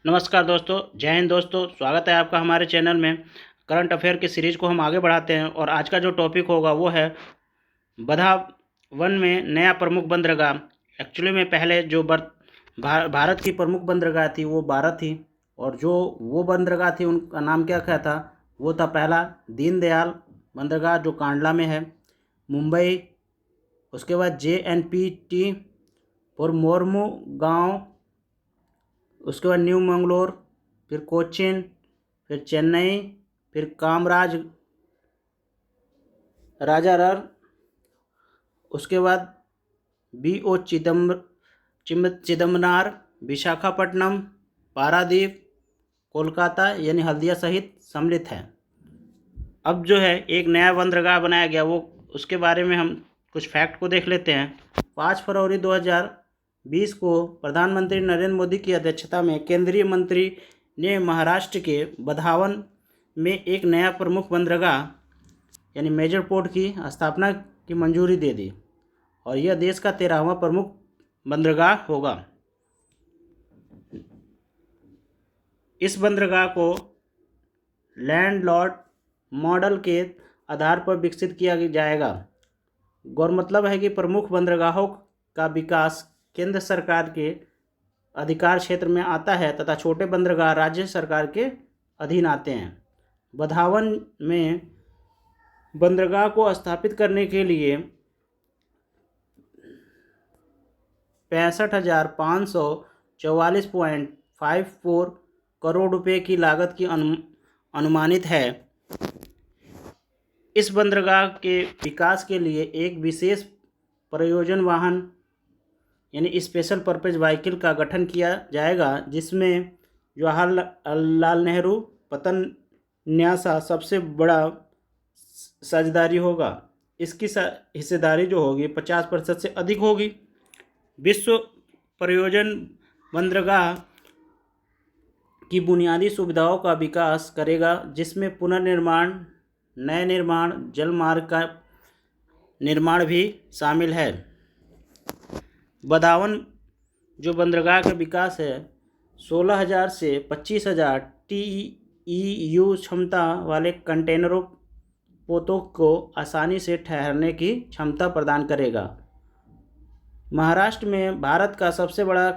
नमस्कार दोस्तों, जय हिंद दोस्तों। स्वागत है आपका हमारे चैनल में। करंट अफेयर की सीरीज़ को हम आगे बढ़ाते हैं और आज का जो टॉपिक होगा वो है बधावन में नया प्रमुख बंदरगाह। एक्चुअली में पहले जो भारत की प्रमुख बंदरगाह थी वो 12 थी, और जो वो बंदरगाह थी उनका नाम क्या था, वो था पहला दीनदयाल बंदरगाह जो कांडला में है, मुंबई। उसके बाद JNPT और मोरमू गाँव, उसके बाद न्यू मंगलोर, फिर कोचीन, फिर चेन्नई, फिर कामराज राजारार, उसके बाद BO चिदम्बनार, विशाखापट्टनम, पारादीप, कोलकाता यानी हल्दिया सहित सम्मिलित है। अब जो है एक नया बंदरगाह बनाया गया, वो उसके बारे में हम कुछ फैक्ट को देख लेते हैं। 5 फरवरी 2020 को प्रधानमंत्री नरेंद्र मोदी की अध्यक्षता में केंद्रीय मंत्री ने महाराष्ट्र के बधावन में एक नया प्रमुख बंदरगाह यानी मेजर पोर्ट की स्थापना की मंजूरी दे दी, और यह देश का 13वां प्रमुख बंदरगाह होगा। इस बंदरगाह को लैंडलॉर्ड मॉडल के आधार पर विकसित किया जाएगा। गौरतलब है कि प्रमुख बंदरगाहों का विकास केंद्र सरकार के अधिकार क्षेत्र में आता है तथा छोटे बंदरगाह राज्य सरकार के अधीन आते हैं। बधावन में बंदरगाह को स्थापित करने के लिए 65,544.54 करोड़ रुपए की लागत की अनुमानित है। इस बंदरगाह के विकास के लिए एक विशेष प्रयोजन वाहन यानी स्पेशल पर्पज व्हीकल का गठन किया जाएगा, जिसमें जवाहरलाल नेहरू पतन न्यासा सबसे बड़ा साझेदारी होगा। इसकी हिस्सेदारी जो होगी 50% से अधिक होगी। विश्व प्रयोजन बंदरगाह की बुनियादी सुविधाओं का विकास करेगा, जिसमें पुनर्निर्माण, नए निर्माण, जलमार्ग का निर्माण भी शामिल है। बधावन जो बंदरगाह का विकास है 16,000 से 25,000 TEU क्षमता वाले कंटेनरों पोतों को आसानी से ठहरने की क्षमता प्रदान करेगा। महाराष्ट्र में भारत का सबसे बड़ा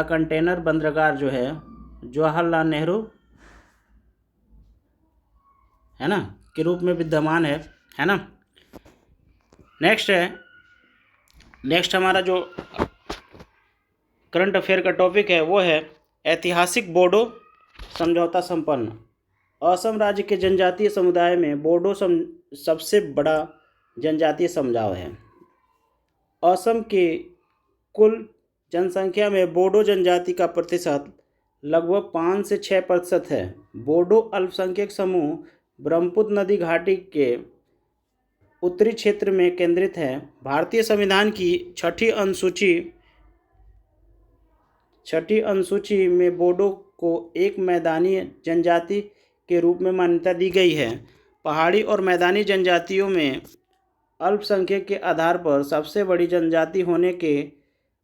कंटेनर बंदरगाह जो है जवाहरलाल नेहरू है ना के रूप में विद्यमान है ना। नेक्स्ट हमारा जो करंट अफेयर का टॉपिक है वो है ऐतिहासिक बोडो समझौता संपन्न। असम राज्य के जनजातीय समुदाय में बोडो सबसे बड़ा जनजातीय समझौता है। असम के कुल जनसंख्या में बोडो जनजाति का प्रतिशत लगभग 5 से 6% है। बोडो अल्पसंख्यक समूह ब्रह्मपुत्र नदी घाटी के उत्तरी क्षेत्र में केंद्रित है। भारतीय संविधान की छठी अनुसूची में बोडो को एक मैदानी जनजाति के रूप में मान्यता दी गई है। पहाड़ी और मैदानी जनजातियों में अल्पसंख्यक के आधार पर सबसे बड़ी जनजाति होने के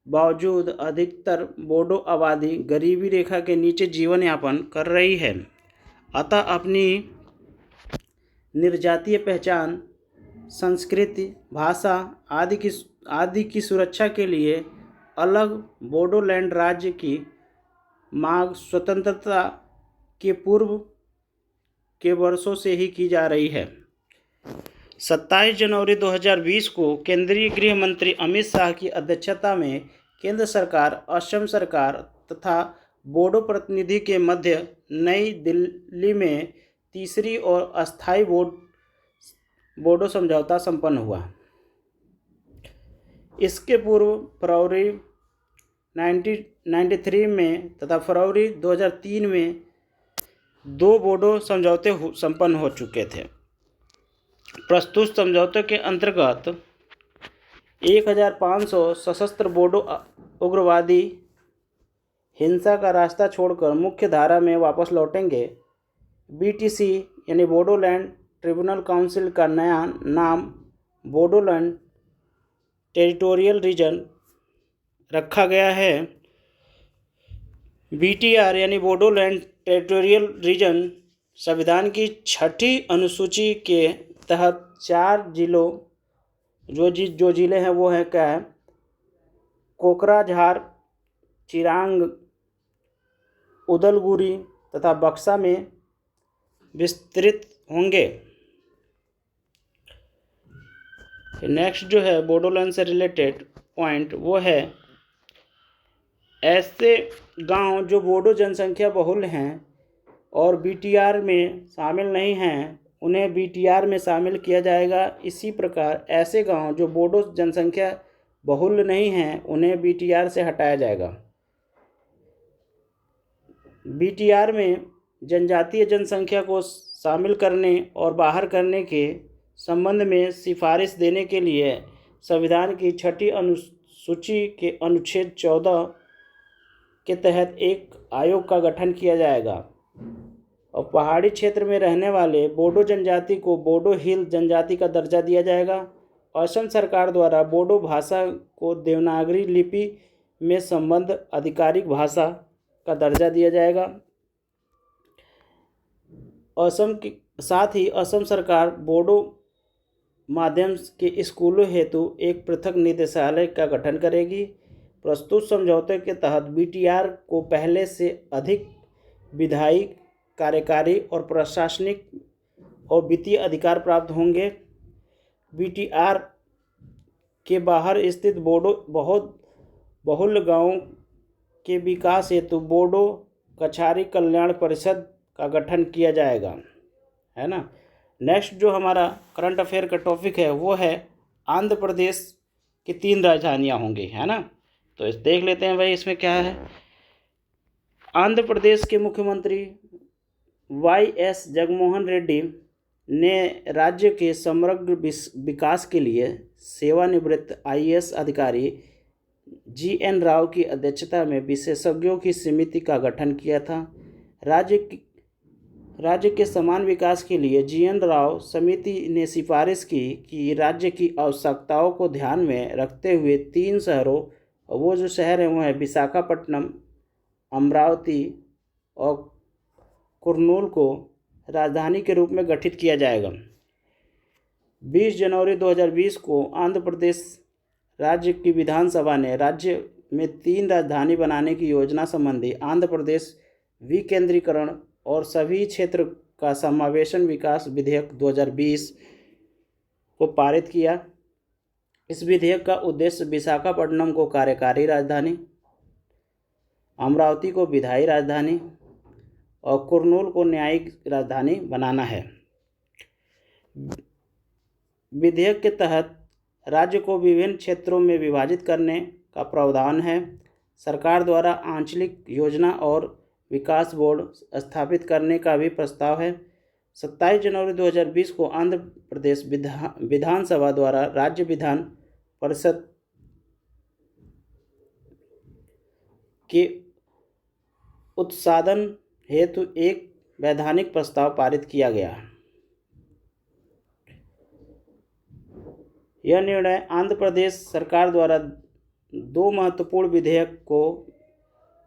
बावजूद अधिकतर बोडो आबादी गरीबी रेखा के नीचे जीवन यापन कर रही है। अतः अपनी निर्जातीय पहचान, संस्कृति, भाषा आदि की सुरक्षा के लिए अलग बोडोलैंड राज्य की मांग स्वतंत्रता के पूर्व के वर्षों से ही की जा रही है। 27 जनवरी 2020 को केंद्रीय गृह मंत्री अमित शाह की अध्यक्षता में केंद्र सरकार, असम सरकार तथा बोडो प्रतिनिधि के मध्य नई दिल्ली में तीसरी और अस्थायी बोडो समझौता संपन्न हुआ। इसके पूर्व फरवरी 1993 में तथा फरवरी 2003 में 2 बोडो समझौते संपन्न हो चुके थे। प्रस्तुत समझौते के अंतर्गत 1,500 सशस्त्र बोडो उग्रवादी हिंसा का रास्ता छोड़कर मुख्य धारा में वापस लौटेंगे। BTC यानी बोडोलैंड ट्रिब्यूनल काउंसिल का नया नाम बोडोलैंड टेरिटोरियल रीजन रखा गया है। BTR यानी बोडोलैंड टेरिटोरियल रीजन संविधान की 6ठी अनुसूची के तहत 4 जिलों जो ज़िले हैं वो हैं क्या है, कोकराझार, चिरांग, उदलगुरी तथा बक्सा में विस्तृत होंगे। नेक्स्ट जो है बोडोलैंड से रिलेटेड पॉइंट वो है, ऐसे गांव जो बोडो जनसंख्या बहुल हैं और BTR में शामिल नहीं हैं उन्हें BTR में शामिल किया जाएगा। इसी प्रकार ऐसे गांव जो बोडो जनसंख्या बहुल नहीं हैं उन्हें BTR से हटाया जाएगा। BTR में जनजातीय जनसंख्या को शामिल करने और बाहर करने के संबंध में सिफारिश देने के लिए संविधान की 6ठी अनुसूची के अनुच्छेद 14 के तहत एक आयोग का गठन किया जाएगा और पहाड़ी क्षेत्र में रहने वाले बोडो जनजाति को बोडो हिल जनजाति का दर्जा दिया जाएगा। असम सरकार द्वारा बोडो भाषा को देवनागरी लिपि में संबद्ध आधिकारिक भाषा का दर्जा दिया जाएगा। साथ ही असम सरकार बोडो माध्यम के स्कूलों हेतु एक पृथक निदेशालय का गठन करेगी। प्रस्तुत समझौते के तहत BTR को पहले से अधिक विधायी, कार्यकारी और प्रशासनिक और वित्तीय अधिकार प्राप्त होंगे। BTR के बाहर स्थित बोडो बहुत बहुल गांवों के विकास हेतु बोडो कछारी कल्याण परिषद का गठन किया जाएगा, है ना। नेक्स्ट जो हमारा करंट अफेयर का टॉपिक है वो है आंध्र प्रदेश की 3 राजधानियां होंगी, है ना। तो देख लेते हैं भाई इसमें क्या है। आंध्र प्रदेश के मुख्यमंत्री YS जगनमोहन रेड्डी ने राज्य के समग्र विकास के लिए सेवानिवृत्त IAS अधिकारी GN राव की अध्यक्षता में विशेषज्ञों की समिति का गठन किया था। राज्य के समान विकास के लिए GN राव समिति ने सिफारिश की कि राज्य की आवश्यकताओं को ध्यान में रखते हुए 3 शहरों, वो जो शहर हैं वो है विशाखापट्टनम, अमरावती और कुर्नूल को राजधानी के रूप में गठित किया जाएगा। 20 जनवरी 2020 को आंध्र प्रदेश राज्य की विधानसभा ने राज्य में 3 राजधानी बनाने की योजना संबंधी आंध्र प्रदेश विकेंद्रीकरण और सभी क्षेत्र का समावेशन विकास विधेयक 2020 को पारित किया। इस विधेयक का उद्देश्य विशाखापट्टनम को कार्यकारी राजधानी, अमरावती को विधायी राजधानी और कुर्नूल को न्यायिक राजधानी बनाना है। विधेयक के तहत राज्य को विभिन्न क्षेत्रों में विभाजित करने का प्रावधान है। सरकार द्वारा आंचलिक योजना और विकास बोर्ड स्थापित करने का भी प्रस्ताव है। 27 जनवरी 2020 को आंध्र प्रदेश विधानसभा द्वारा राज्य विधान परिषद के उत्साधन हेतु एक वैधानिक प्रस्ताव पारित किया गया। यह निर्णय आंध्र प्रदेश सरकार द्वारा 2 महत्वपूर्ण विधेयक को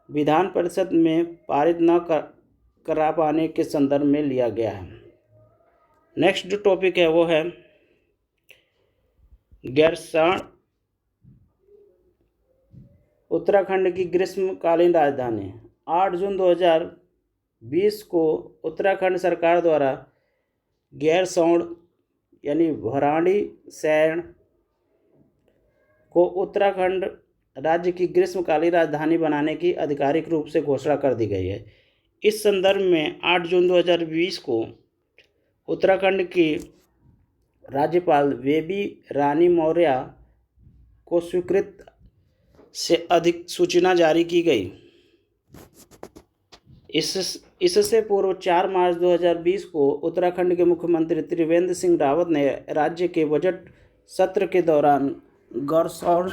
विधान परिषद में पारित न करा पाने के संदर्भ में लिया गया है। नेक्स्ट जो टॉपिक है वो है गैरसैंण, उत्तराखंड की ग्रीष्मकालीन राजधानी। 8 जून 2020 को उत्तराखंड सरकार द्वारा गैरसैंण यानी भराड़ीसैंण को उत्तराखंड राज्य की ग्रीष्मकालीन राजधानी बनाने की आधिकारिक रूप से घोषणा कर दी गई है। इस संदर्भ में 8 जून 2020 को उत्तराखंड की राज्यपाल बेबी रानी मौर्य को स्वीकृत से अधिक सूचना जारी की गई। इससे पूर्व 4 मार्च 2020 को उत्तराखंड के मुख्यमंत्री त्रिवेंद्र सिंह रावत ने राज्य के बजट सत्र के दौरान गैरसैंण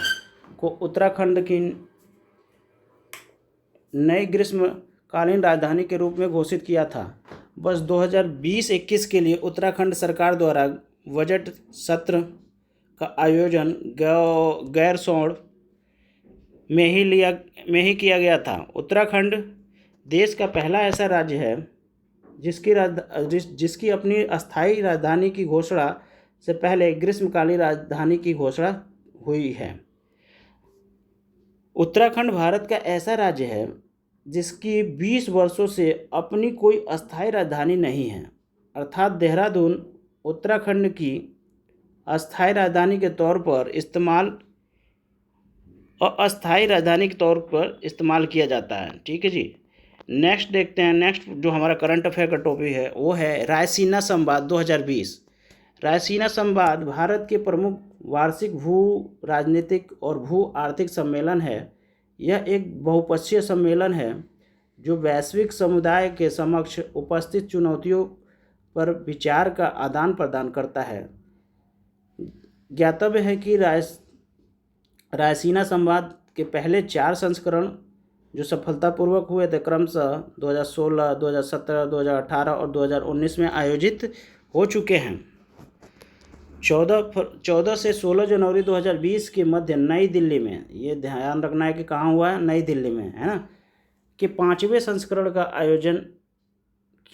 को उत्तराखंड की नई ग्रीष्मकालीन राजधानी के रूप में घोषित किया था। बस 2020-21 के लिए उत्तराखंड सरकार द्वारा बजट सत्र का आयोजन गैरसैंण में ही किया गया था। उत्तराखंड देश का पहला ऐसा राज्य है जिसकी अपनी अस्थायी राजधानी की घोषणा से पहले ग्रीष्मकालीन राजधानी की घोषणा हुई है। उत्तराखंड भारत का ऐसा राज्य है जिसकी 20 वर्षों से अपनी कोई अस्थायी राजधानी नहीं है, अर्थात देहरादून उत्तराखंड की अस्थायी राजधानी के तौर पर अस्थायी राजधानी के तौर पर इस्तेमाल किया जाता है। ठीक है जी। नेक्स्ट देखते हैं। नेक्स्ट जो हमारा करंट अफेयर का टॉपिक है वो है रायसीना संवाद 2020। रायसीना संवाद भारत के प्रमुख वार्षिक भू राजनीतिक और भू आर्थिक सम्मेलन है। यह एक बहुपक्षीय सम्मेलन है जो वैश्विक समुदाय के समक्ष उपस्थित चुनौतियों पर विचार का आदान प्रदान करता है। ज्ञातव्य है कि रायसीना संवाद के पहले 4 संस्करण जो सफलतापूर्वक हुए थे क्रमशः 2016, 2017, 2018 और 2019 में आयोजित हो चुके हैं। 14 से 16 जनवरी 2020 के मध्य नई दिल्ली में, ये ध्यान रखना है कि कहाँ हुआ है, नई दिल्ली में, है ना, कि 5वें संस्करण का आयोजन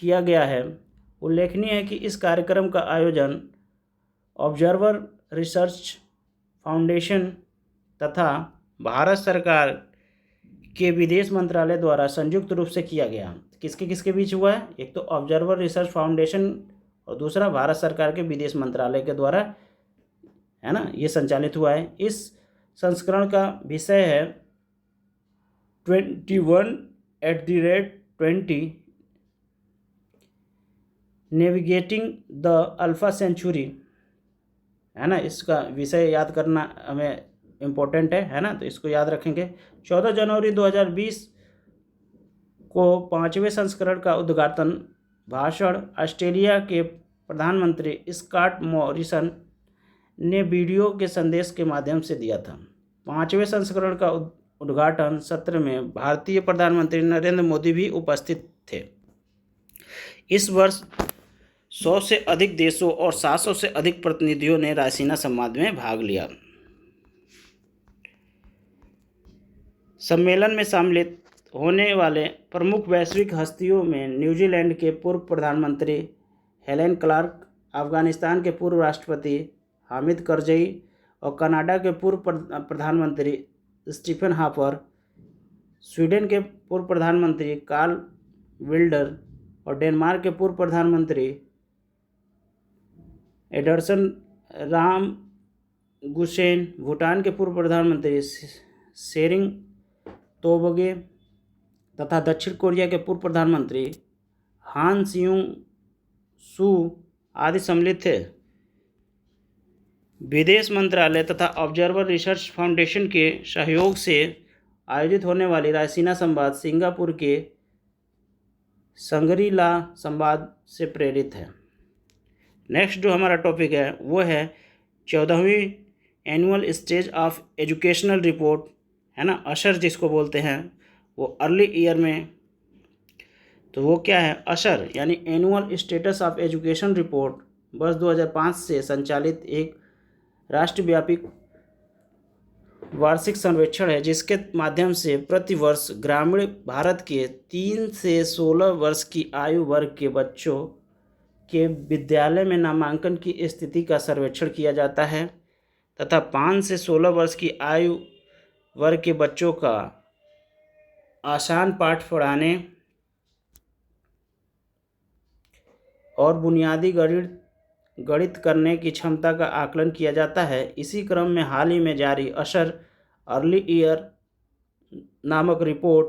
किया गया है। उल्लेखनीय है कि इस कार्यक्रम का आयोजन ऑब्जर्वर रिसर्च फाउंडेशन तथा भारत सरकार के विदेश मंत्रालय द्वारा संयुक्त रूप से किया गया। किसके किसके बीच हुआ है? एक तो ऑब्जर्वर रिसर्च फाउंडेशन और दूसरा भारत सरकार के विदेश मंत्रालय के द्वारा, है ना, ये संचालित हुआ है। इस संस्करण का विषय है 21@20 नेविगेटिंग द अल्फा सेंचुरी, है ना। इसका विषय याद करना हमें इम्पोर्टेंट है ना, तो इसको याद रखेंगे। 14 जनवरी 2020 को 5वें संस्करण का उद्घाटन भाषण ऑस्ट्रेलिया के प्रधानमंत्री स्कॉट मॉरिसन ने वीडियो के संदेश के माध्यम से दिया था। 5वें संस्करण का उद्घाटन सत्र में भारतीय प्रधानमंत्री नरेंद्र मोदी भी उपस्थित थे। इस वर्ष 100 से अधिक देशों और 700 से अधिक प्रतिनिधियों ने रायसीना संवाद में भाग लिया। सम्मेलन में सम्मिलित होने वाले प्रमुख वैश्विक हस्तियों में न्यूजीलैंड के पूर्व प्रधानमंत्री हेलेन क्लार्क, अफगानिस्तान के पूर्व राष्ट्रपति हामिद करजई और कनाडा के पूर्व प्रधानमंत्री स्टीफन हार्पर, स्वीडन के पूर्व प्रधानमंत्री कार्ल विल्डर और डेनमार्क के पूर्व प्रधानमंत्री एडरसन रामगुसेन, भूटान के पूर्व प्रधानमंत्री शेरिंग तोबगे तथा दक्षिण कोरिया के पूर्व प्रधानमंत्री हान स्यूंग-सू आदि सम्मिलित थे। विदेश मंत्रालय तथा ऑब्जर्वर रिसर्च फाउंडेशन के सहयोग से आयोजित होने वाली रायसीना संवाद सिंगापुर के संगरी-ला संवाद से प्रेरित है। नेक्स्ट जो हमारा टॉपिक है वो है 14वीं annual stage of educational report, है ना, अशर जिसको बोलते हैं, वो अर्ली ईयर में। तो वो क्या है? अशर यानी annual status of education report वर्ष 2005 से संचालित एक राष्ट्रव्यापी वार्षिक सर्वेक्षण है जिसके माध्यम से प्रतिवर्ष ग्रामीण भारत के 3 से 16 वर्ष की आयु वर्ग के बच्चों के विद्यालय में नामांकन की स्थिति का सर्वेक्षण किया जाता है तथा 5 से 16 वर्ष की आयु वर्ग के बच्चों का आसान पाठ पढ़ाने और बुनियादी गणित करने की क्षमता का आकलन किया जाता है। इसी क्रम में हाल ही में जारी अशर अर्ली ईयर नामक रिपोर्ट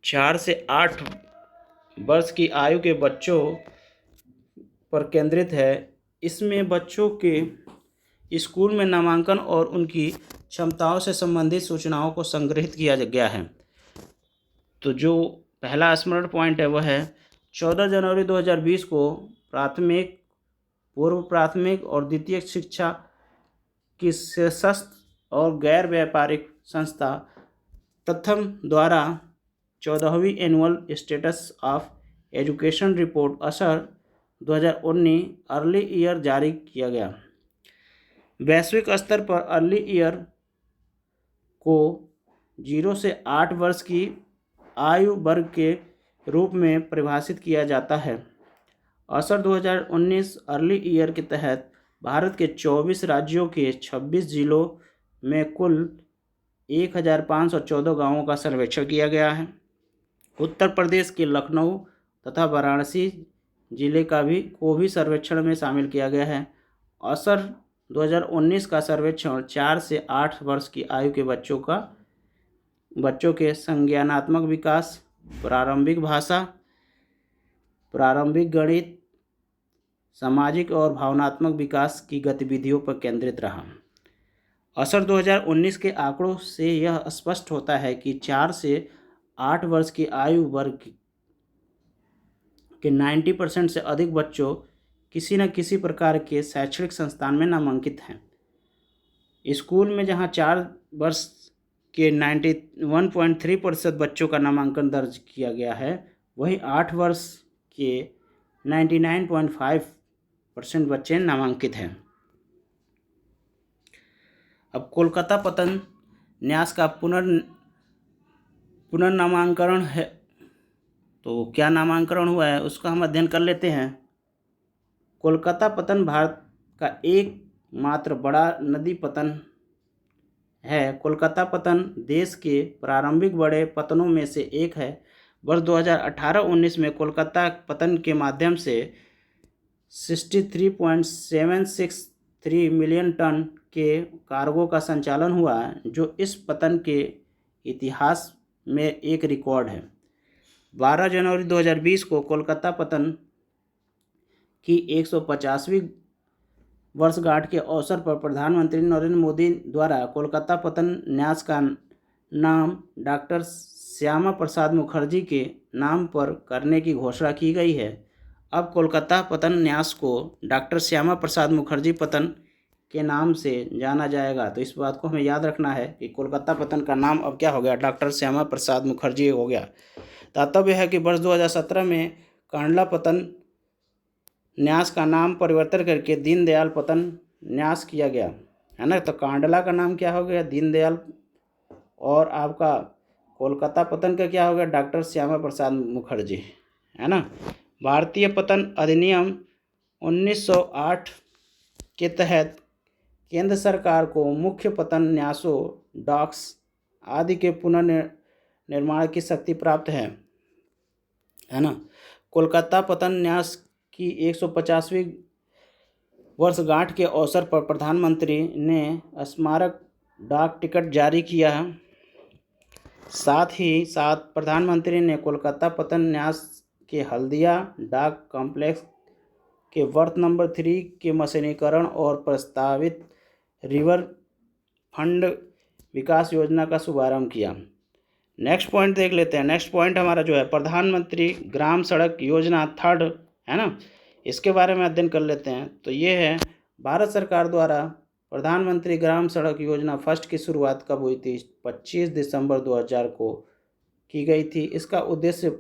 4 से 8 वर्ष की आयु के बच्चों पर केंद्रित है। इसमें बच्चों के स्कूल में नामांकन और उनकी क्षमताओं से संबंधित सूचनाओं को संग्रहित किया गया है। तो जो पहला स्मरण पॉइंट है वह है 14 जनवरी 2020 को प्राथमिक, पूर्व प्राथमिक और द्वितीय शिक्षा की सशक्त और गैर व्यापारिक संस्था प्रथम द्वारा 14वीं annual status of education report ASER 2019 early year जारी किया गया। वैश्विक स्तर पर अर्ली ईयर को 0 से 8 वर्ष की आयु वर्ग के रूप में परिभाषित किया जाता है। असर 2019 अर्ली ईयर के तहत भारत के 24 राज्यों के 26 जिलों में कुल 1514 गांवों का सर्वेक्षण किया गया है। उत्तर प्रदेश के लखनऊ तथा वाराणसी जिले को भी सर्वेक्षण में शामिल किया गया है। असर 2019 का सर्वेक्षण 4 से 8 वर्ष की आयु के बच्चों के संज्ञानात्मक विकास, प्रारंभिक भाषा, प्रारंभिक गणित, सामाजिक और भावनात्मक विकास की गतिविधियों पर केंद्रित रहा। असर 2019 के आंकड़ों से यह स्पष्ट होता है कि 4 से 8 वर्ष की आयु वर्ग के 90% से अधिक बच्चों किसी न किसी प्रकार के शैक्षणिक संस्थान में नामांकित हैं। स्कूल में जहां 4 वर्ष के 91.3% बच्चों का नामांकन दर्ज किया गया है, वहीं 8 वर्ष के 99.5% बच्चे नामांकित हैं। अब कोलकाता पतन न्यास का पुनर्नामांकरण है, तो क्या नामांकरण हुआ है उसका हम अध्ययन कर लेते हैं। कोलकाता पतन भारत का एकमात्र बड़ा नदी पतन है। कोलकाता पतन देश के प्रारंभिक बड़े पतनों में से एक है। वर्ष 2018-19 में कोलकाता पतन के माध्यम से 63.763 मिलियन टन के कार्गो का संचालन हुआ, जो इस पतन के इतिहास में एक रिकॉर्ड है। 12 जनवरी 2020 को कोलकाता पतन की 150वीं वर्षगांठ के अवसर पर प्रधानमंत्री नरेंद्र मोदी द्वारा कोलकाता पतन न्यास का नाम डॉक्टर श्यामा प्रसाद मुखर्जी के नाम पर करने की घोषणा की गई है। अब कोलकाता पतन न्यास को डॉक्टर श्यामा प्रसाद मुखर्जी पतन के नाम से जाना जाएगा। तो इस बात को हमें याद रखना है कि कोलकाता पतन का नाम अब क्या हो गया, डॉक्टर श्यामा प्रसाद मुखर्जी हो गया। तात्पर्य है कि वर्ष 2017 में कांडला पतन न्यास का नाम परिवर्तन करके दीनदयाल पतन न्यास किया गया है ना। तो कांडला का नाम क्या हो गया, दीनदयाल, और आपका कोलकाता पतन का क्या हो गया, डॉक्टर श्यामा प्रसाद मुखर्जी, है ना। भारतीय पतन अधिनियम 1908 के तहत केंद्र सरकार को मुख्य पतन न्यासों, डॉक्स आदि के पुनर्निर्माण की शक्ति प्राप्त है ना। कोलकाता पतन न्यास की 150वीं वर्षगांठ के अवसर पर प्रधानमंत्री ने स्मारक डाक टिकट जारी किया है। साथ ही साथ प्रधानमंत्री ने कोलकाता पतन न्यास के हल्दिया डाक कॉम्प्लेक्स के वर्थ नंबर 3 के मशीनीकरण और प्रस्तावित रिवर फंड विकास योजना का शुभारंभ किया। नेक्स्ट पॉइंट देख लेते हैं। नेक्स्ट पॉइंट हमारा जो है प्रधानमंत्री ग्राम सड़क योजना 3rd है ना, इसके बारे में अध्ययन कर लेते हैं। तो ये है भारत सरकार द्वारा प्रधानमंत्री ग्राम सड़क योजना 1st की शुरुआत कब हुई थी, 25 दिसंबर 2000 को की गई थी। इसका उद्देश्य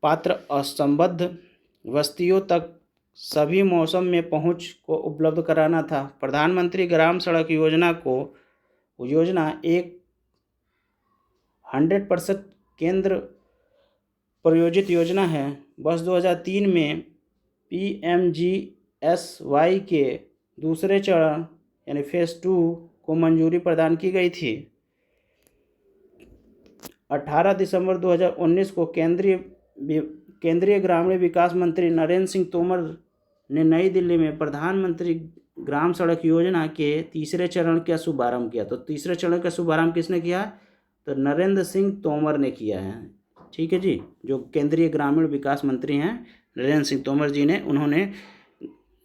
पात्र असंबद्ध बस्तियों तक सभी मौसम में पहुंच को उपलब्ध कराना था। प्रधानमंत्री ग्राम सड़क योजना एक 100% केंद्र प्रायोजित योजना है। वर्ष 2003 में PMGSY के दूसरे चरण यानी फेज़ 2 को मंजूरी प्रदान की गई थी। 18 दिसंबर 2019 को केंद्रीय ग्रामीण विकास मंत्री नरेंद्र सिंह तोमर ने नई दिल्ली में प्रधानमंत्री ग्राम सड़क योजना के तीसरे चरण का शुभारंभ किया। तो तीसरे चरण का शुभारंभ किसने किया, तो नरेंद्र सिंह तोमर ने किया है। ठीक है जी, जो केंद्रीय ग्रामीण विकास मंत्री हैं नरेंद्र सिंह तोमर जी ने, उन्होंने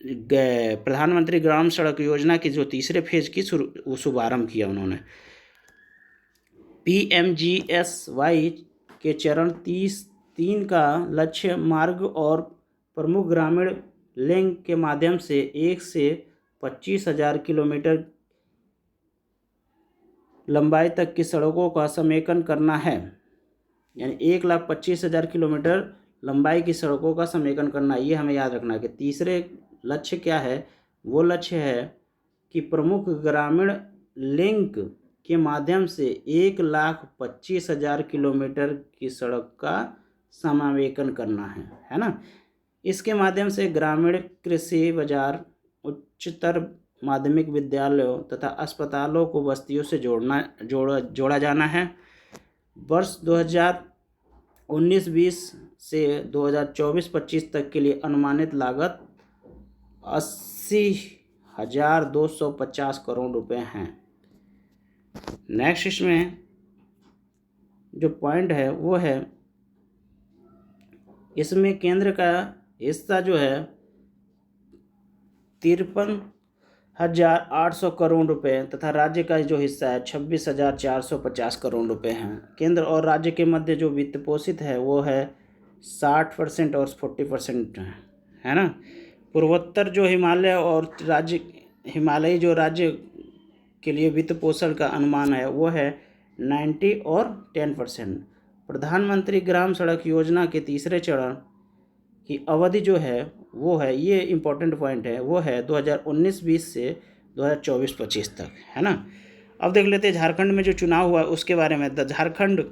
प्रधानमंत्री ग्राम सड़क योजना की जो तीसरे फेज की शुभारंभ किया। उन्होंने PMGSY के चरण 3 का लक्ष्य मार्ग और प्रमुख ग्रामीण लिंक के माध्यम से 1 से 25,000 किलोमीटर लंबाई तक की सड़कों का समेकन करना है। यानी 1,25,000 किलोमीटर लंबाई की सड़कों का समेकन करना, ये हमें याद रखना है कि तीसरे लक्ष्य क्या है, वो लक्ष्य है कि प्रमुख ग्रामीण लिंक के माध्यम से 1,25,000 किलोमीटर की सड़क का समावेशन करना है ना। इसके माध्यम से ग्रामीण कृषि बाजार, उच्चतर माध्यमिक विद्यालयों तथा अस्पतालों को बस्तियों से जोड़ा जाना है। वर्ष 2019-20 से 2024-25 तक के लिए अनुमानित लागत 80,250 करोड़ रुपए हैं। नेक्स्ट इसमें जो पॉइंट है वो है, इसमें केंद्र का हिस्सा जो है 53,800 करोड़ रुपए तथा राज्य का जो हिस्सा है 26,450 करोड़ रुपए हैं। केंद्र और राज्य के मध्य जो वित्त पोषित है वो है 60% और 40% है ना। पूर्वोत्तर जो हिमालय और हिमालयी जो राज्य के लिए वित्त पोषण का अनुमान है वो है 90 और 10%। प्रधानमंत्री ग्राम सड़क योजना के तीसरे चरण की अवधि जो है वो है, ये इम्पोर्टेंट पॉइंट है, वो है 2019-20 से 2024-25 तक, है ना। अब देख लेते हैं झारखंड में जो चुनाव हुआ उसके बारे में। झारखंड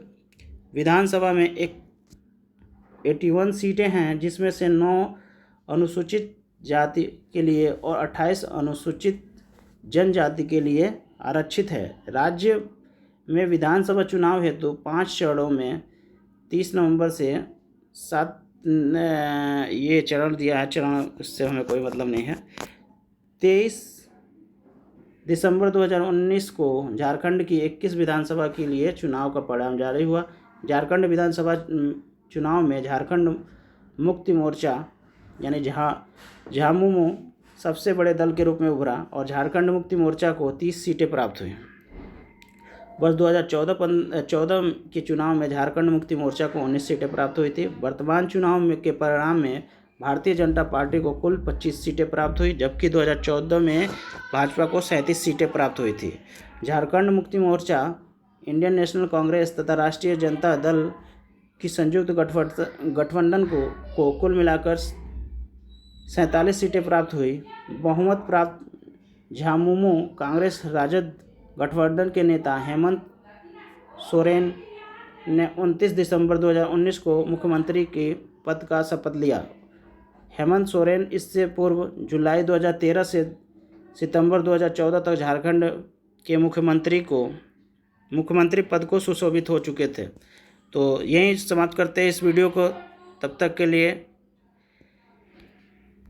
विधानसभा में 81 सीटें हैं, जिसमें से 9 अनुसूचित जाति के लिए और 28 अनुसूचित जनजाति के लिए आरक्षित है। राज्य में विधानसभा चुनाव हेतु 5 चरणों में 30 नवंबर से 7 ये चरण दिया है। चरण इससे हमें कोई मतलब नहीं है। 23 दिसंबर 2019 को झारखंड की 21 विधानसभा के लिए चुनाव का परिणाम जारी हुआ। झारखंड विधानसभा चुनाव में झारखंड मुक्ति मोर्चा यानी झामुमो सबसे बड़े दल के रूप में उभरा और झारखंड मुक्ति मोर्चा को 30 सीटें प्राप्त हुई। वर्ष 2014 के चुनाव में झारखंड मुक्ति मोर्चा को 19 सीटें प्राप्त हुई थी। वर्तमान चुनाव के परिणाम में भारतीय जनता पार्टी को कुल 25 सीटें प्राप्त हुई, जबकि 2014 में भाजपा को 37 सीटें प्राप्त हुई थी। झारखंड मुक्ति मोर्चा, इंडियन नेशनल कांग्रेस तथा राष्ट्रीय जनता दल की संयुक्त गठबंधन को कुल मिलाकर 47 सीटें प्राप्त हुई। बहुमत प्राप्त झामुमो कांग्रेस राजद गठबंधन के नेता हेमंत सोरेन ने 29 दिसंबर 2019 को मुख्यमंत्री के पद का शपथ लिया। हेमंत सोरेन इससे पूर्व जुलाई 2013 से सितंबर 2014 तक झारखंड के मुख्यमंत्री पद को सुशोभित हो चुके थे। तो यहीं समाप्त करते हैं इस वीडियो को। तब तक के लिए